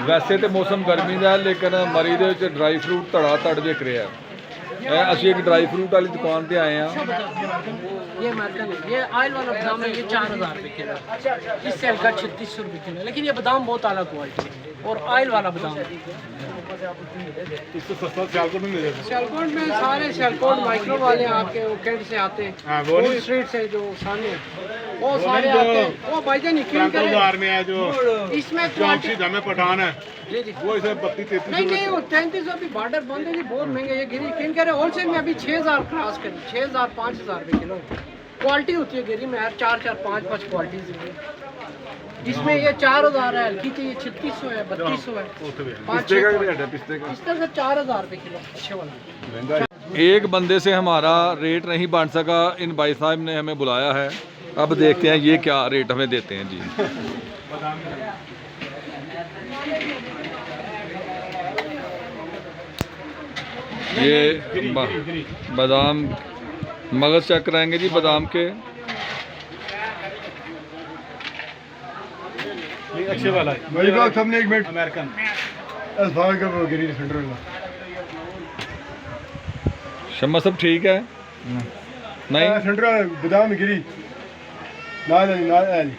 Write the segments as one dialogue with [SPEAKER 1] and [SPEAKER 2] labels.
[SPEAKER 1] वैसे तो मौसम गर्मी का है लेकिन मरी के ड्राई फ्रूट धड़ा धड़ विक रहा है। असं एक ड्राई फ्रूट वाली दुकान पर आए हैं।
[SPEAKER 2] ये अमेरिकन है, ये ऑयल वाला बादाम है, ये 4000 रुपये किलो, इससे हल्का 3600 रुपये किलो, लेकिन ये बादाम बहुत आला क्वालिटी है और ऑयल वाला बादाम है।
[SPEAKER 3] इससे सस्ता सियालकोट में मिल जाता है।
[SPEAKER 2] सियालकोट में सारे सियालकोट माइक्रो वाले आपके वो कैंट से आते हैं,
[SPEAKER 3] वो नहीं
[SPEAKER 2] स्ट्रीट से जो सामने वो सारे आते हैं। वो भाईजान यकीन करें
[SPEAKER 3] में है जो
[SPEAKER 2] इसमें
[SPEAKER 3] चौंसी में पठान है
[SPEAKER 2] जी जी
[SPEAKER 3] वो इसे 32-33
[SPEAKER 2] नहीं वो 3300 अभी बॉर्डर बंद है जी, बहुत महंगे। ये गिरी यकीन करें होलसेल में अभी 6000 क्रॉस करी, 6000-5000 रुपये किलो क्वालिटी होती है गिरी में यार, 4-4 5-5 क्वालिटीज है। जिसमें ये 4000 है, हल्की थी ये 3600 है, 3200 है,
[SPEAKER 1] पिस्ते का रेट है, पिस्ते का
[SPEAKER 2] इस तरह से 4000 रुपये किलो अच्छे वाला।
[SPEAKER 1] एक बंदे से हमारा रेट नहीं बन सका, इन भाई साहब ने हमें बुलाया है। अब देखते हैं ये क्या रेट हमें देते हैं जी। ये बादाम मगज चेक कराएंगे जी बादाम के।
[SPEAKER 3] अच्छे वाला है
[SPEAKER 4] मेरी बात सबने एक मिनट
[SPEAKER 3] अमेरिकन
[SPEAKER 1] शम्मा सब ठीक है नहीं
[SPEAKER 4] सेंटर बादाम गिरी नाल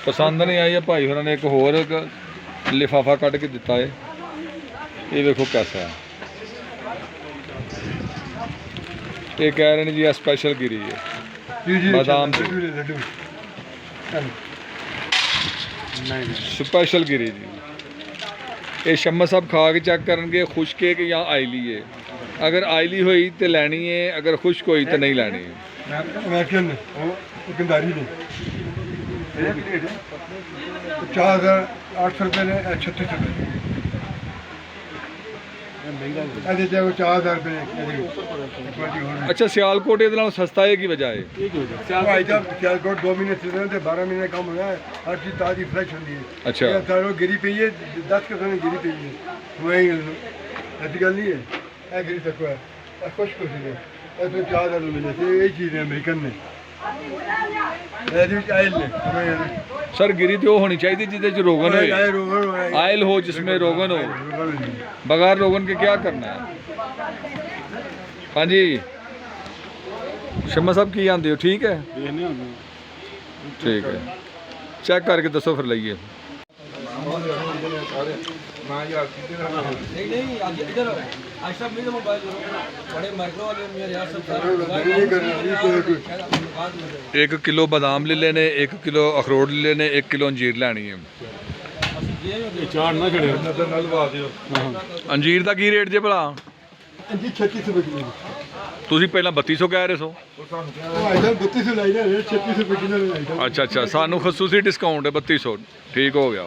[SPEAKER 1] पसंद नहीं आई है भाई होर ने एक होर लिफाफा कट के दिता है। ये देखो कैसा है, ये कह रहे हैं जी स्पेशल गिरी है बादाम स्पेशल गिरी जी। ये शम्मा साहब खा के चेक करेंगे खुश्क है कि या आयली है। अगर आयली हुई तो लैनी है, अगर खुश्क हुई तो नहीं लैनी है।
[SPEAKER 4] अमेरिकन गंदारी ने 4800 रुपये ने 3600 रुपये 4000 रुपये।
[SPEAKER 1] अच्छा सियालकोट ये सस्ता है की वजह है
[SPEAKER 4] सियालकोट 2 महीने सीजन है, 12 महीने कम होना है, हर चीज़ ताज़ी फ्रेश होती है।
[SPEAKER 1] अच्छा
[SPEAKER 4] गिरी पी है 10 के सामने गिरी पी है, वही ऐसी गल नहीं है। गिरी तक है खुश खुश है, 4000 मिले यही चीज़ है अमेरिकन ने।
[SPEAKER 1] सर गिरी तो होनी चाहिए जिसमें रोगन हो, आयल हो जिसमें रोगन हो। बगैर रोगन के क्या करना है। हाँ जी शम्मा साहब की आते हो ठीक है ठीक है चेक करके दसो फिर लाइए। एक किलो बादाम ले लेने, 1 किलो अखरोट ले लेने, 1 किलो अंजीर लैनी है। अंजीर का की रेट जे भला? ਤੁਸੀਂ ਪਹਿਲਾਂ 3200 ਕਹਿ ਰਹੇ ਸੋ। अच्छा अच्छा सानू खसूसी डिस्काउंट है 3200 ठीक हो गया।